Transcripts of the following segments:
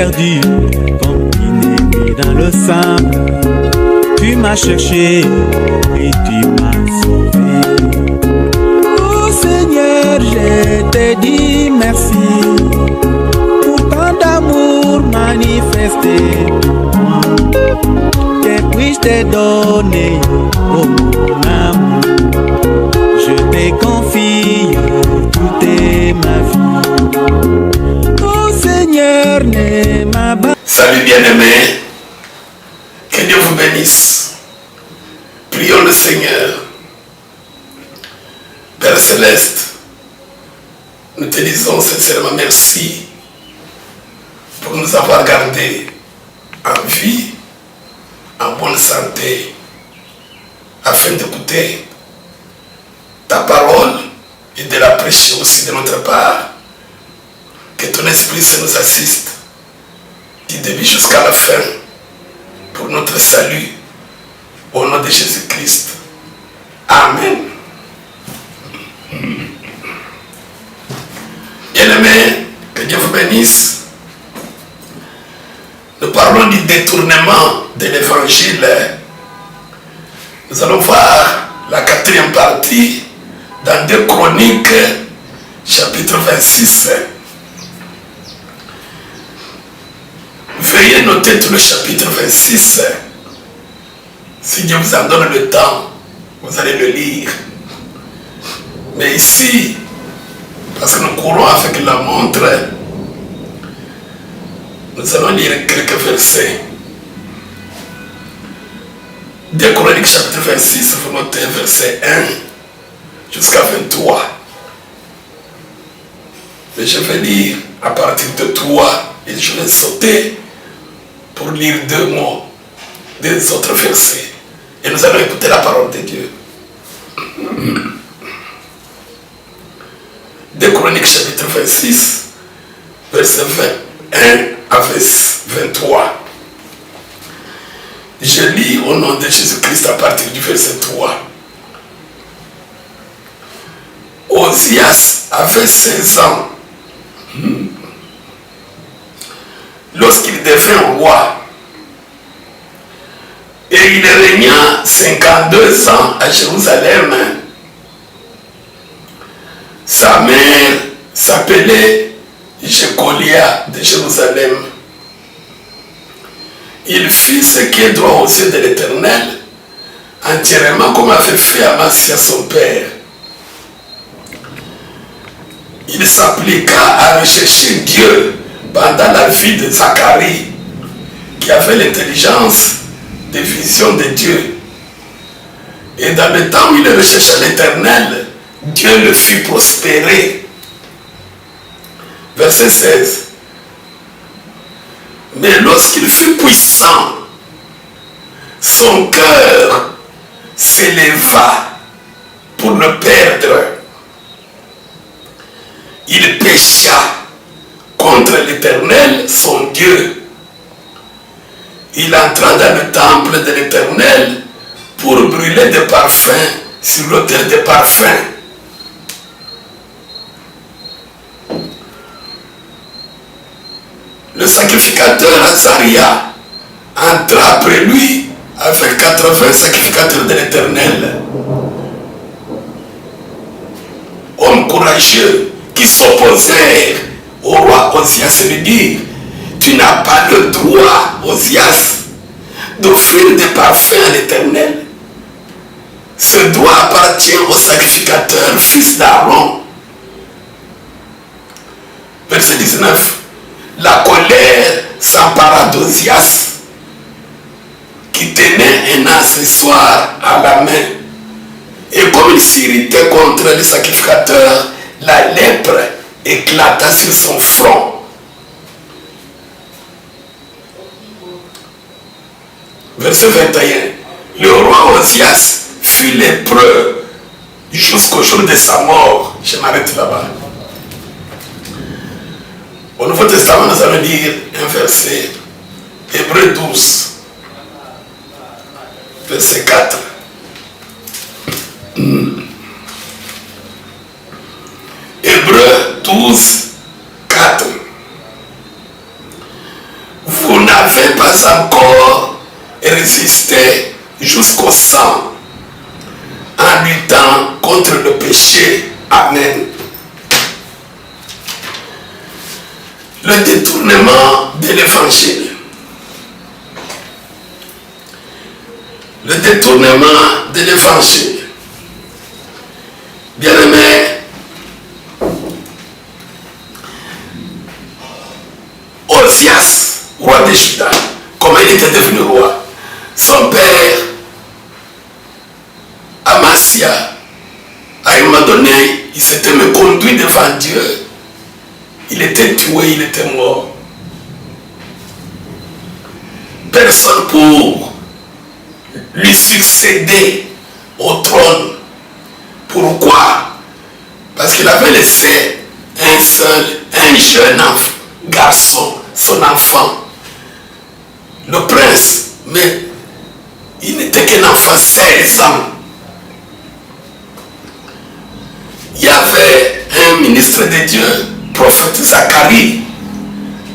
perdu comme inébé dans le sable. Tu m'as cherché et tu m'as sauvé. Oh Seigneur, je te dis merci pour tant d'amour manifesté pour moi. Que puis-je te donner, oh mon amour? Je te confie toute ma vie. Oh Seigneur, ne m'abandonne. Salut bien-aimés, que Dieu vous bénisse. Prions le Seigneur. Père Céleste, nous te disons sincèrement merci pour nous avoir gardés en vie, en bonne santé, afin d'écouter ta parole et de la prêcher aussi de notre part. Que ton Esprit Saint nous assiste du début jusqu'à la fin pour notre salut au nom de Jésus-Christ. Amen. Bien-aimés, que Dieu vous bénisse. Nous parlons du détournement de l'évangile. Nous allons voir la 4e partie dans 2 Chroniques, chapitre 26. Veuillez noter tout le chapitre 26. Si Dieu vous en donne le temps, vous allez le lire. Mais ici, parce que nous courons avec la montre, nous allons lire quelques versets. 2 Chroniques chapitre 26, vous notez verset 1 jusqu'à 23. Mais je vais lire à partir de 3 et je vais sauter pour lire 2 mots des autres versets. Et nous allons écouter la parole de Dieu. 2 Chroniques chapitre 26, verset 21 à 23. Je lis au nom de Jésus-Christ à partir du verset 3. Osias avait 16 ans lorsqu'il devint roi, et il régna 52 ans à Jérusalem. Sa mère s'appelait Jécolia de Jérusalem. Il fit ce qui est droit aux yeux de l'Éternel, entièrement comme avait fait Amasia son père. Il s'appliqua à rechercher Dieu pendant la vie de Zacharie, qui avait l'intelligence des visions de Dieu. Et dans le temps où il recherchait l'Éternel, Dieu le fit prospérer. Verset 16. Mais lorsqu'il fut puissant, son cœur s'éleva pour le perdre. Il pécha contre l'Éternel, son Dieu. Il entra dans le temple de l'Éternel pour brûler des parfums sur l'autel des parfums. Le sacrificateur Azaria entra après lui avec 80 sacrificateurs de l'Éternel. Hommes courageux qui s'opposèrent au roi Osias et lui dirent: tu n'as pas le droit, Osias, d'offrir des parfums à l'Éternel. Ce droit appartient au sacrificateur, fils d'Aaron. Verset 19. La colère s'empara d'Osias, qui tenait un accessoire à la main. Et comme il s'irritait contre les sacrificateurs, la lèpre éclata sur son front. Verset 21. Le roi Osias fut lépreux jusqu'au jour de sa mort. Je m'arrête là-bas. Au Nouveau Testament, nous allons lire un verset, Hébreux 12, verset 4. Hébreux 12, 4. pas encore résisté jusqu'au sang en luttant contre le péché. Amen. Le détournement de l'évangile. Le détournement de l'évangile. Bien-aimé, Osias, roi de Juda, comment il était devenu roi. Son père, Amasia, à un moment donné, il s'était conduit devant Dieu. Il était tué, il était mort. Personne pour lui succéder au trône. Pourquoi? Parce qu'il avait laissé un jeune garçon, son enfant, le prince, mais il n'était qu'un enfant, 16 ans. Il y avait un ministre de Dieu, prophète Zacharie,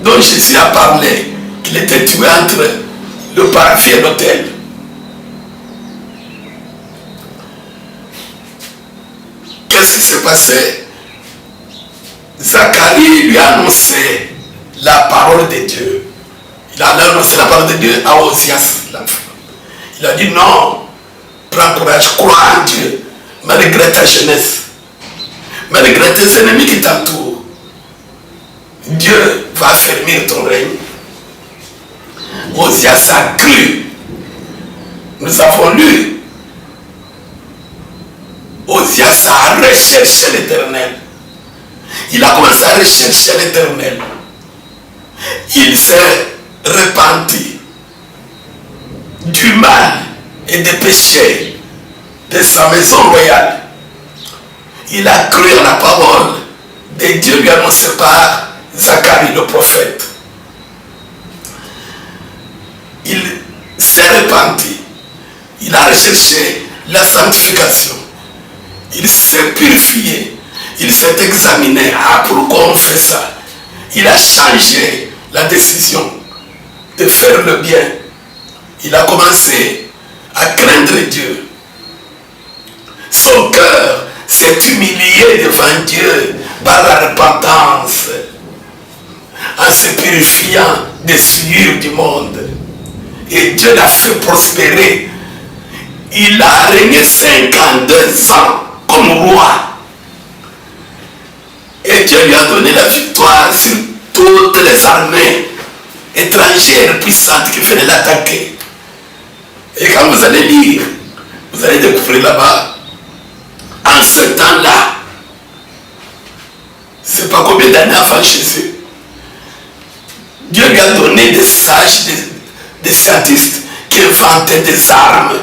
dont Jésus a parlé, qu'il était tué entre le paradis et l'autel. Qu'est-ce qui s'est passé? Zacharie lui a annoncé la parole de Dieu. Il a annoncé la parole de Dieu à Osias, l'enfant. Il a dit non, prends courage, crois en Dieu, malgré ta jeunesse, malgré tes ennemis qui t'entourent. Dieu va affermir ton règne. Osias a cru. Nous avons lu. Osias a recherché l'Éternel. Il a commencé à rechercher l'Éternel. Il s'est repenti du mal et des péchés de sa maison royale. Il a cru à la parole de Dieu lui annoncée par Zacharie le prophète. Il s'est repenti. Il a recherché la sanctification. Il s'est purifié. Il s'est examiné. Ah, pourquoi on fait ça? Il a changé la décision de faire le bien. Il a commencé à craindre Dieu. Son cœur s'est humilié devant Dieu par la repentance, en se purifiant des souillures du monde. Et Dieu l'a fait prospérer. Il a régné 52 ans comme roi. Et Dieu lui a donné la victoire sur toutes les armées étrangères puissantes qui venaient l'attaquer. Et quand vous allez lire, vous allez découvrir là-bas, en ce temps-là, c'est pas combien d'années avant Jésus, Dieu lui a donné des sages, des scientifiques qui inventaient des armes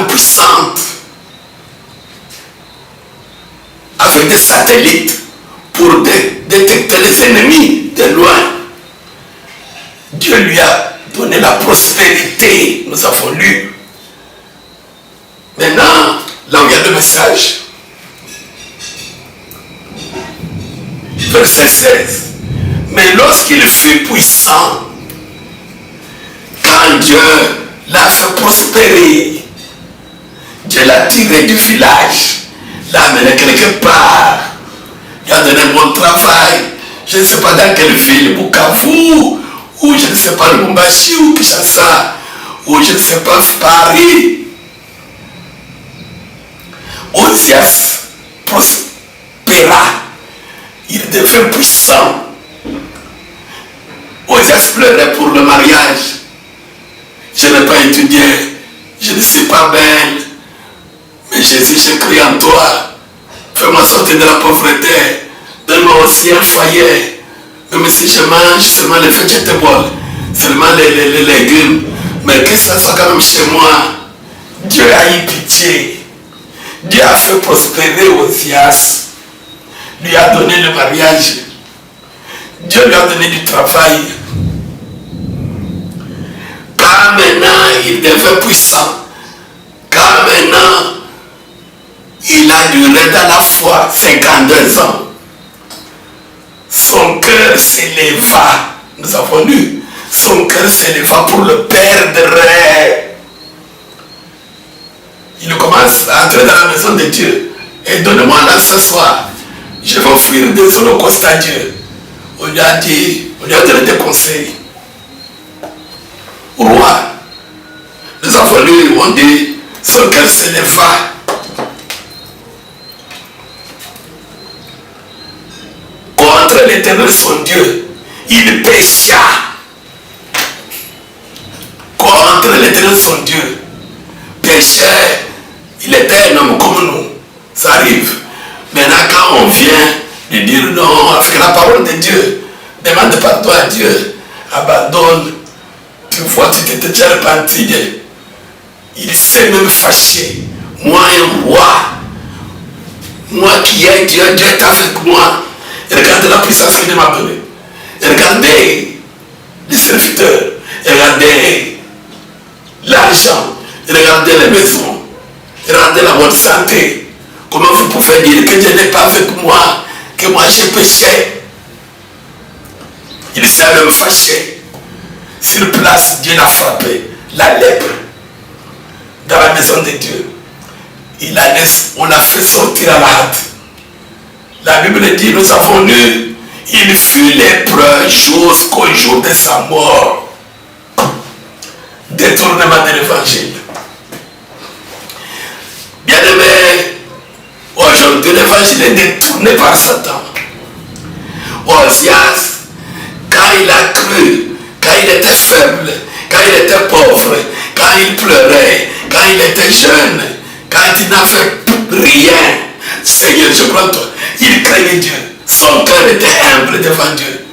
puissantes, avec des satellites pour détecter les ennemis de loin. Dieu lui a donné la prospérité, nous avons lu. Maintenant, là où il y a le message, verset 16. Mais lorsqu'il fut puissant, quand Dieu l'a fait prospérer, Dieu l'a tiré du village, l'a amené quelque part, il a donné un bon travail, je ne sais pas dans quelle ville, Bukavu, ou je ne sais pas Lubumbashi, ou Kinshasa, ou je ne sais pas Paris. Osias prospéra, il devint puissant. Osias pleurait pour le mariage. Je n'ai pas étudié, je ne suis pas belle, mais Jésus, je crie en toi. Fais-moi sortir de la pauvreté, donne-moi aussi un foyer. Même si je mange seulement les vegetables, seulement les légumes, mais que ça soit quand même chez moi. Dieu a eu pitié. Dieu a fait prospérer Osias. Lui a donné le mariage. Dieu lui a donné du travail. Quand maintenant il devait puissant, quand maintenant il a duré dans la foi 52 ans, son cœur s'éleva nous avons lu, son cœur s'éleva pour le perdre. Il commence à entrer dans la maison de Dieu. Et donne-moi là ce soir. Je vais offrir des holocaustes à Dieu. On lui a dit, on lui a donné des conseils. Au roi, nous avons lu, on dit, son cœur s'éleva. Contre l'Éternel son Dieu, il pécha. Contre l'Éternel son Dieu, péchait. Il était un homme comme nous. Ça arrive. Maintenant, quand on vient de dire non, avec la parole de Dieu, demande pardon à Dieu, abandonne. Tu vois, tu t'es déjà repenti. Il s'est même fâché. Moi, un roi, moi qui ai Dieu, Dieu est avec moi. Et regardez la puissance qu'il m'a donnée. Et regardez les serviteurs. Et regardez l'argent. Et regardez les maisons. Et regardez la bonne santé. Comment vous pouvez dire que Dieu n'est pas avec moi, que moi j'ai péché? Il s'est même fâché. Sur place, Dieu l'a frappé. La lèpre dans la maison de Dieu. On l'a fait sortir à la hâte. La Bible dit, nous avons lu, il fut lépreux jusqu'au jour de sa mort. Détournement de l'évangile. Bien aimé, aujourd'hui l'évangile est détourné par Satan. Osias, quand il a cru, quand il était faible, quand il était pauvre, quand il pleurait, quand il était jeune, quand il n'avait rien, Seigneur, je crois toi, il craignait Dieu. Son cœur était humble devant Dieu.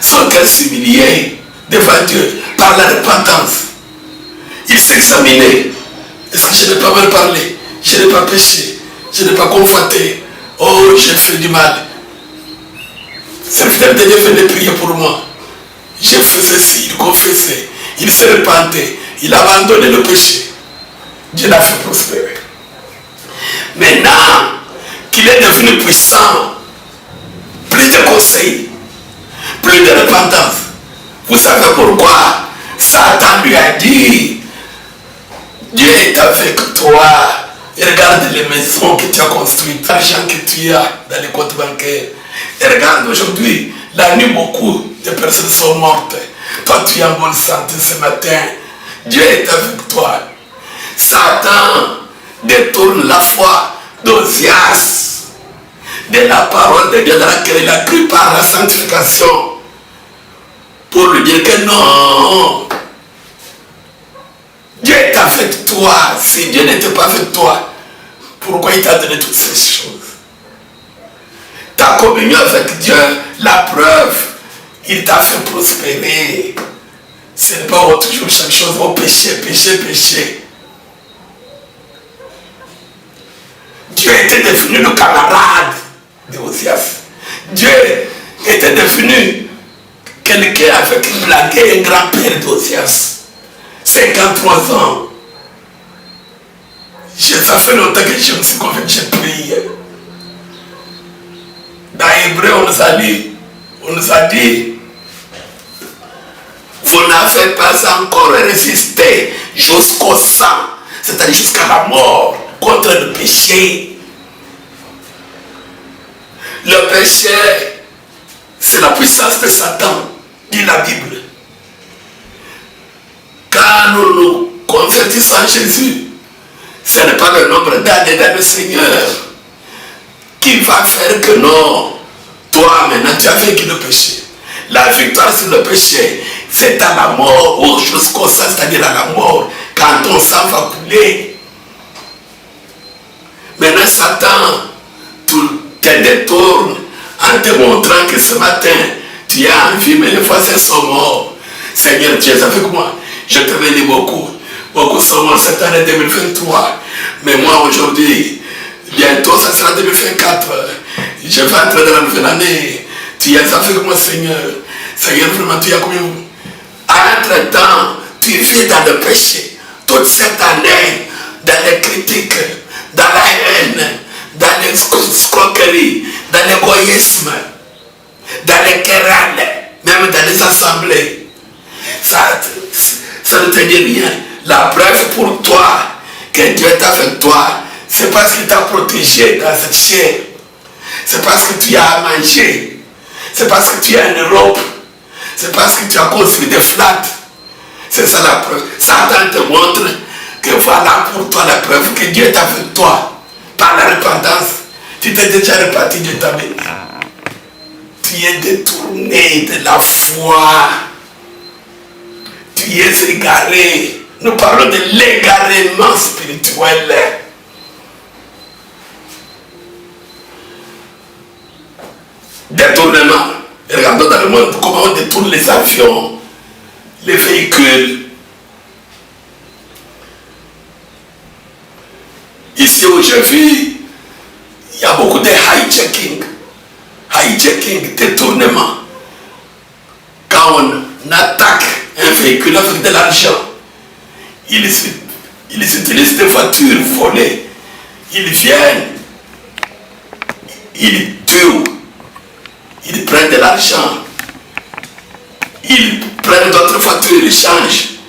Son cœur s'humiliait devant Dieu par la repentance. Il s'examinait. Est-ce que je n'ai pas mal parlé? Je n'ai pas péché. Je n'ai pas convoité. Oh, j'ai fait du mal. Serviteur de Dieu venait prier pour moi. J'ai fait ceci, il confessait. Il s'est repenti. Il a abandonné le péché. Dieu l'a fait prospérer. Maintenant qu'il est devenu puissant, plus de conseils, plus de repentance. Vous savez pourquoi? Satan lui a dit, Dieu est avec toi. Et regarde les maisons que tu as construites, l'argent que tu as dans les comptes bancaires. Et regarde aujourd'hui, la nuit, beaucoup de personnes sont mortes. Toi, tu es en bonne santé ce matin. Dieu est avec toi. Satan détourne la foi d'Osias de la parole de Dieu dans laquelle il a cru par la sanctification pour lui dire que non, Dieu est avec toi. Si Dieu n'était pas avec toi, pourquoi il t'a donné toutes ces choses? Ta communion avec Dieu, la preuve, il t'a fait prospérer. Ce n'est pas toujours chaque chose, oh péché, péché, péché. Dieu était devenu le camarade de Osias. Dieu était devenu quelqu'un avec qui blaguait un grand-père d'Osias. 53 ans. Ça fait longtemps que je me suis convaincu, j'ai prié. Dans Hébreu, on nous a dit, vous n'avez pas encore résisté jusqu'au sang, c'est-à-dire jusqu'à la mort, contre le péché. Le péché, c'est la puissance de Satan, dit la Bible. Quand nous nous convertissons en Jésus, ce n'est pas le nombre d'années dans le Seigneur qui va faire que non, toi maintenant tu as vaincu le péché. La victoire sur le péché, c'est à la mort, ou jusqu'au sang, c'est-à-dire à la mort, quand ton sang va couler. Maintenant Satan te détourne en te montrant que ce matin, tu as envie, mais les voisins sont morts. Seigneur, tu es avec moi. Je te bénis beaucoup. Beaucoup sont morts cette année 2023. Mais moi aujourd'hui, bientôt ça sera 2024. Je vais entrer dans la nouvelle année. Tu es avec moi, Seigneur. Seigneur, vraiment, tu es avec moi. Entre-temps, tu vis dans le péché. Toute cette année, dans les critiques, dans la haine, dans les escroqueries, dans l'égoïsme, dans les querelles. même dans les assemblées. Ça ne te dit rien. La preuve pour toi que Dieu est avec toi, c'est parce qu'il t'a protégé dans cette chair. C'est parce que tu as à manger. C'est parce que tu as une robe. C'est parce que tu as construit des flats. C'est ça la preuve. Satan te montre que voilà pour toi la preuve que Dieu est avec toi. Par la repentance. Tu t'es déjà repenti de ta vie. Tu es détourné de la foi. Tu es égaré. Nous parlons de l'égarement spirituel. Détournement. Regardons dans le monde comment on détourne les avions, les véhicules. Ici où je vis, il y a beaucoup de hijacking. Hijacking, détournement. Quand on attaque un véhicule avec de l'argent, ils utilisent des voitures volées. Ils viennent, ils tuent, ils prennent de l'argent, ils prennent d'autres voitures, ils changent.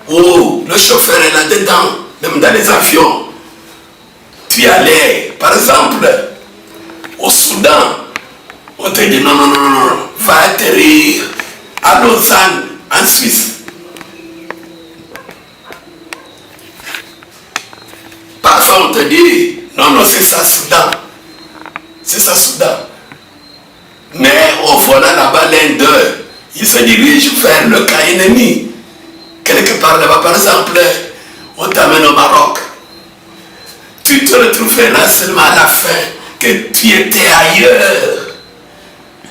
Oh, le chauffeur est là-dedans, même dans les avions. Tu y allais, par exemple, au Soudan, on te dit non, va atterrir à Lausanne, en Suisse. Parfois on te dit, non, c'est ça Soudan. C'est ça Soudan. Mais au volant là-bas, l'un d'eux, il se dirige vers le camp ennemi. Quelque part là-bas, par exemple, on t'amène au Maroc. Tu te retrouveras seulement à la fin que tu étais ailleurs,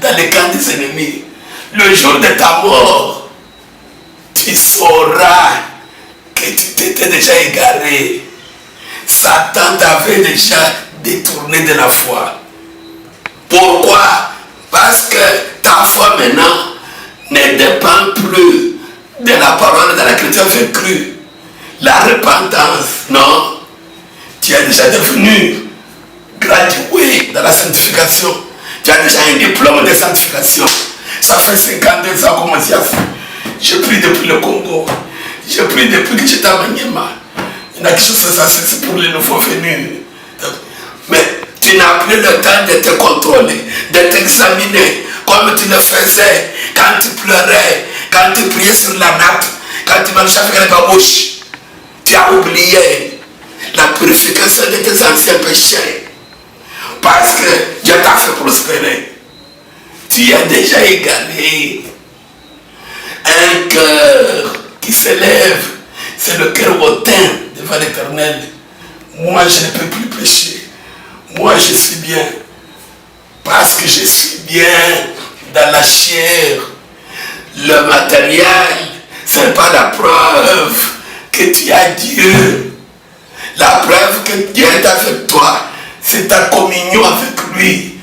dans les camps des ennemis. Le jour de ta mort, tu sauras que tu t'étais déjà égaré. Satan t'avait déjà détourné de la foi. Pourquoi? Parce que ta foi maintenant ne dépend plus de la parole dans laquelle tu avais cru. La repentance, non. Tu es déjà devenu gradué dans la sanctification. Tu as déjà un diplôme de sanctification. Ça fait 52 ans qu'on m'a dit. Je prie depuis le Congo. Je prie depuis que j'étais à Maniema. Il y a quelque chose de ça, c'est pour les nouveaux venus. Mais tu n'as plus le temps de te contrôler, de t'examiner comme tu le faisais quand tu pleurais, quand tu priais sur la nappe, quand tu marchais avec les babouches. Tu as oublié la purification de tes anciens péchés. Parce que Dieu t'a fait prospérer. Tu as déjà égalé un cœur qui s'élève. C'est le cœur hautain devant l'Éternel. Moi, je ne peux plus pécher. Moi, je suis bien. Parce que je suis bien dans la chair. Le matériel, ce n'est pas la preuve que tu as Dieu. La preuve que Dieu est avec toi, c'est ta communion avec lui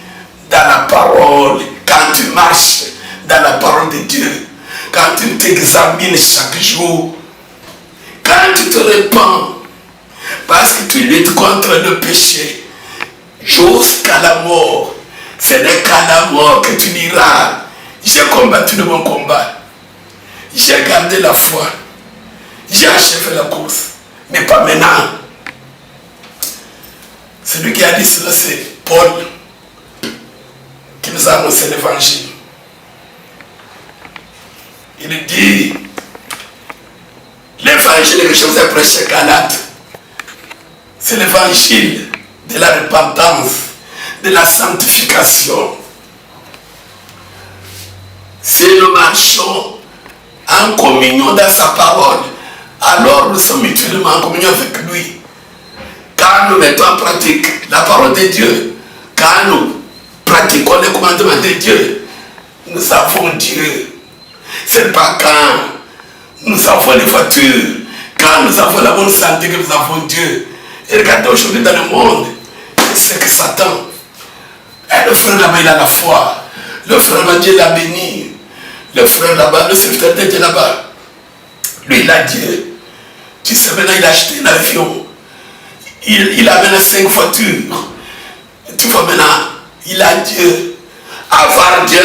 dans la parole. Quand tu marches dans la parole de Dieu, quand tu t'examines chaque jour, quand tu te répands, parce que tu luttes contre le péché, jusqu'à la mort, ce n'est qu'à la mort que tu diras, j'ai combattu le bon combat, j'ai gardé la foi, j'ai achevé la course, mais pas maintenant. Celui qui a dit cela, c'est Paul, qui nous a annoncé l'évangile. Il dit, l'évangile que je vous ai prêché Galates, c'est l'évangile de la repentance, de la sanctification. Si nous marchons en communion dans sa parole, alors nous sommes mutuellement en communion avec lui. Quand nous mettons en pratique la parole de Dieu, quand nous pratiquons les commandements de Dieu, nous avons Dieu. Ce n'est pas quand nous avons les voitures, quand nous avons la bonne santé que nous avons Dieu. Et regardez aujourd'hui dans le monde, c'est que Satan, le frère là-bas il a la foi, le frère là-bas Dieu l'a béni, le frère là-bas, le serviteur de Dieu là-bas, lui il a Dieu. Tu sais maintenant il a acheté un avion, il a maintenant 5 voitures, tu vois maintenant, il a Dieu. Avoir Dieu,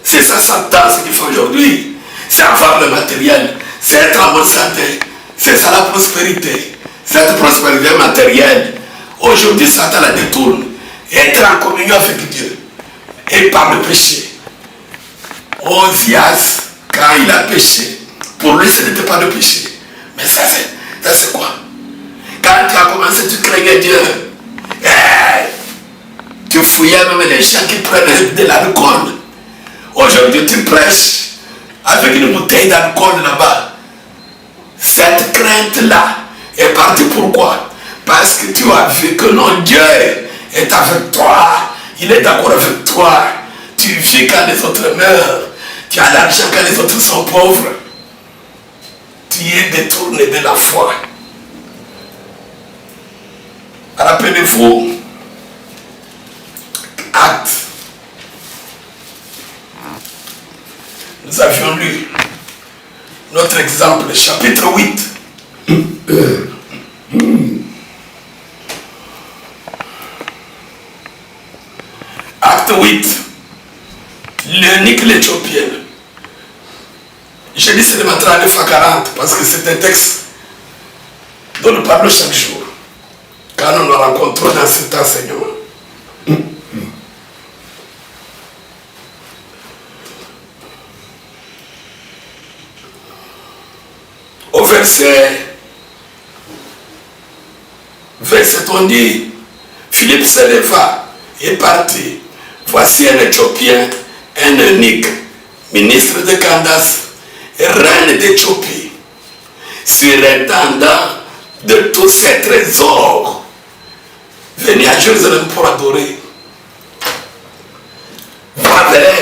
C'est ça Satan, ce qu'il fait aujourd'hui. C'est avoir le matériel, c'est être en bonne santé, c'est ça la prospérité. Cette prospérité matérielle, aujourd'hui Satan la détourne. Être en communion avec Dieu et par le péché. Osias, quand il a péché, pour lui ce n'était pas le péché. Mais ça c'est quoi? Quand tu as commencé, tu craignais Dieu. Tu fouillais même les gens qui prennent de l'alcool. Aujourd'hui tu prêches avec une bouteille d'alcool là-bas. Cette crainte-là est partie. Pourquoi? Parce que tu as vu que non, Dieu est avec toi. Il est d'accord avec toi. Tu vis quand les autres meurent. Tu as l'argent quand les autres sont pauvres. Tu es détourné de la foi. Rappelez-vous, Actes. Nous avions lu notre exemple, chapitre 8. Acte 8. L'eunuque l'Éthiopienne. Je lis ce matin à 9h40 parce que c'est un texte dont nous parlons chaque jour. Quand nous nous rencontrons dans cet enseignement. Au verset on dit, Philippe se leva et partit. Voici un Éthiopien, un eunuque, ministre de Candace et reine d'Éthiopie, surintendant de tous ses trésors, venu à Jérusalem pour adorer. Voilà,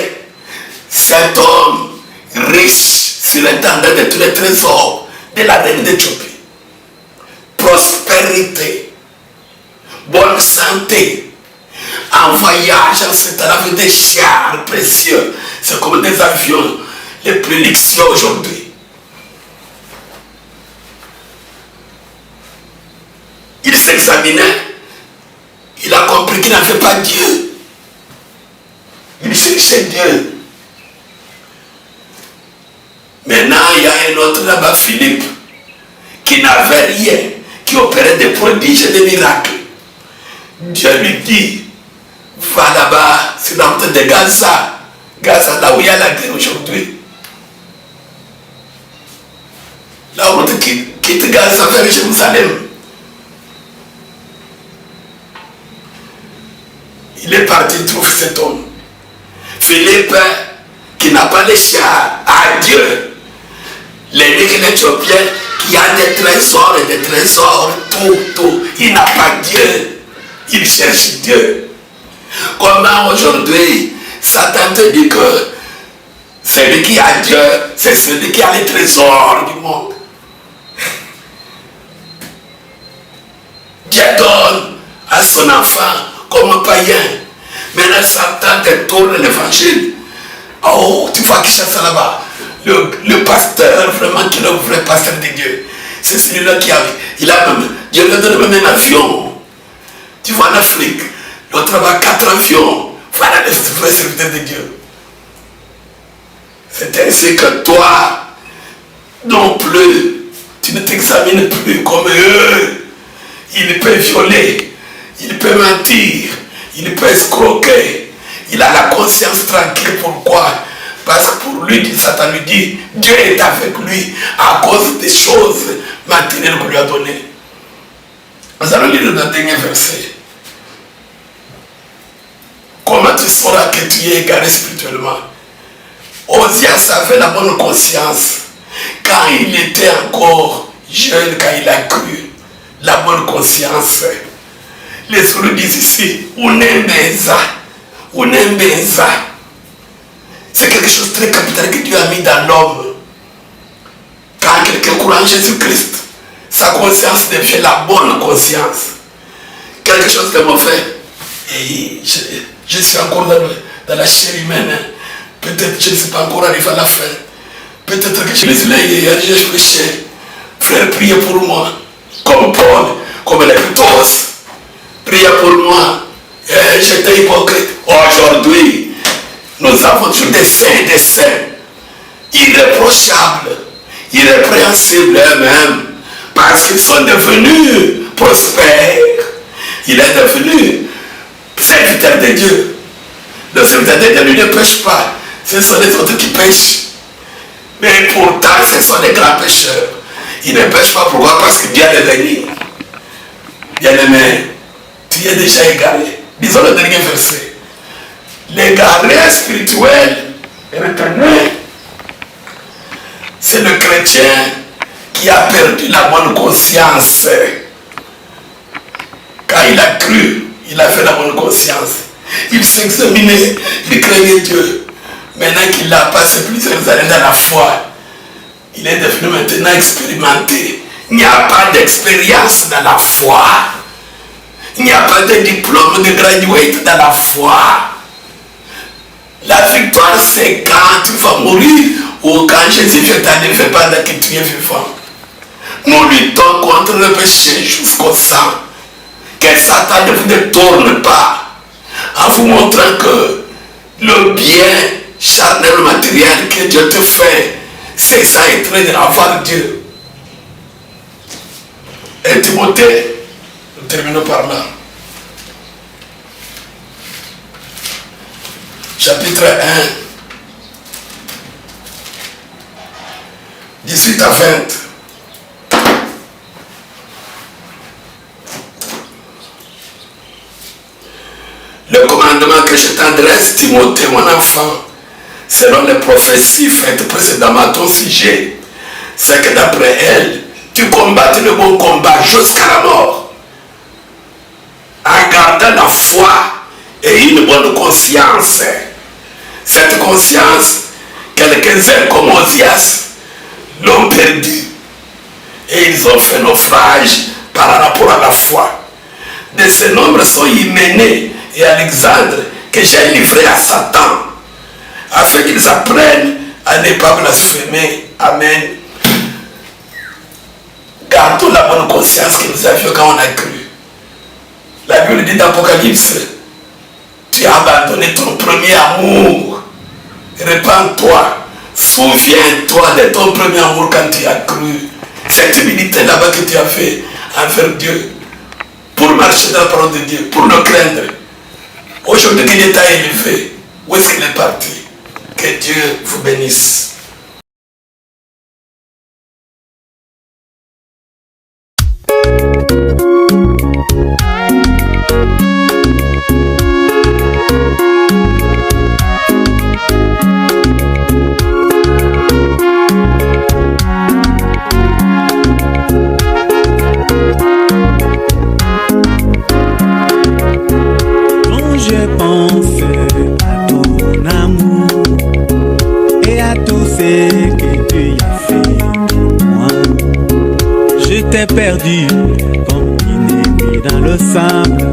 cet homme riche, surintendant de tous les trésors de la reine d'Éthiopie, prospérité, bonne santé, en voyage en ce temps avec des chars précieux, c'est comme des avions les plus luxueux aujourd'hui. Il s'examinait, il a compris qu'il n'avait pas Dieu. Il cherchait Dieu. Maintenant, il y a un autre là-bas, Philippe, qui n'avait rien, qui opérait des prodiges et des miracles. Dieu lui dit, va là-bas, sur la route de Gaza. Gaza, là où il y a la guerre aujourd'hui. La route qui quitte Gaza vers Jérusalem. Il est parti trouver cet homme. Philippe, qui n'a pas les chars, à Dieu. L'eunuque l'Éthiopien, qui a des trésors et des trésors, tout. Il n'a pas Dieu. Il cherche Dieu. Comment aujourd'hui, Satan te dit que celui qui a Dieu, c'est celui qui a les trésors du monde. Dieu donne à son enfant comme païen. Maintenant, Satan te tourne l'évangile. Oh, tu vois qui cherche là-bas. Le pasteur, vraiment, qui est le vrai pasteur de Dieu. C'est celui-là qui a. Dieu lui donne même un avion. Tu vois en Afrique, l'autre a 4 avions. Voilà les vrais serviteurs de Dieu. C'est ainsi que toi, non plus, tu ne t'examines plus comme eux. Il peut violer, il peut mentir, il peut escroquer. Il a la conscience tranquille. Pourquoi? Parce que pour lui, Satan lui dit, Dieu est avec lui à cause des choses matérielles qu'on lui a données. Nous allons lire le dernier verset. Comment tu sauras que tu es égaré spirituellement? Osias avait la bonne conscience quand il était encore jeune, quand il a cru. La bonne conscience. Les sourds disent ici, Unembeza. C'est quelque chose de très capital que Dieu a mis dans l'homme. Quand quelqu'un croit en Jésus-Christ, sa conscience devient la bonne conscience. Quelque chose de mauvais. Et je suis encore dans la chair humaine. Peut-être que je ne suis pas encore arrivé à la fin. Peut-être que je me suis là hier, j'ai péché. Frère, priez pour moi. Comme Paul, comme les tous. Priez pour moi. J'étais hypocrite. Aujourd'hui, Nous avons toujours des saints et des saints, irréprochables, irrépréhensibles eux-mêmes, parce qu'ils sont devenus prospères. Il est devenu serviteur de Dieu. Le serviteur de Dieu, lui, ne pêche pas. Ce sont les autres qui pêchent. Mais pourtant, ce sont des grands pécheurs. Ils ne pêchent pas. Pourquoi? Parce que Dieu les bénit. Bien-aimé, tu es déjà égaré. Disons le dernier verset. L'égaré spirituel retenu, c'est le chrétien qui a perdu la bonne conscience. Quand il a cru, il a fait la bonne conscience. Il s'examinait, il craignait Dieu. Maintenant qu'il a passé plusieurs années dans la foi, il est devenu maintenant expérimenté. Il n'y a pas d'expérience dans la foi. Il n'y a pas de diplôme de graduate dans la foi. La victoire, c'est quand tu vas mourir ou quand Jésus fait t'enlever pendant que tu es vivant. Nous luttons contre le péché jusqu'au sang. Que Satan ne vous détourne pas en vous montrant que le bien charnel matériel que Dieu te fait, c'est ça être avoir Dieu. Et Timothée, nous terminons par là. Chapitre 1, 18 à 20. Le commandement que je t'adresse, Timothée, mon enfant, selon les prophéties faites précédemment à ton sujet, c'est que d'après elles, tu combattes le bon combat jusqu'à la mort, en gardant la foi et une bonne conscience. Cette conscience, quelques-uns comme Osias l'ont perdue et ils ont fait naufrage par rapport à la foi. De ce nombre sont Hyménée et Alexandre que j'ai livré à Satan, afin qu'ils apprennent à ne pas blasphémer. Amen. Gardons la bonne conscience que nous avions quand on a cru. La Bible dit dans l'Apocalypse, tu as abandonné ton premier amour. Répands-toi, souviens-toi de ton premier amour quand tu as cru. Cette humilité là-bas que tu as fait envers Dieu, pour marcher dans la parole de Dieu, pour le craindre. Aujourd'hui que Dieu t'a élevé, où est-ce qu'il est parti? Que Dieu vous bénisse. Quand je pense à ton amour et à tout ce que tu as fait pour moi, je t'ai perdu comme une aimée dans le sable.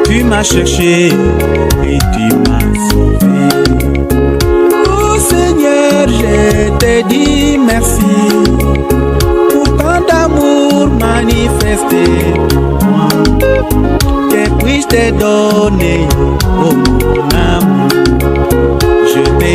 Tu m'as cherché et tu m'as sauvé. Oh Seigneur, je te dis merci pour tant d'amour manifesté pour moi. Que puis-je te donner, oh mon amour? Je te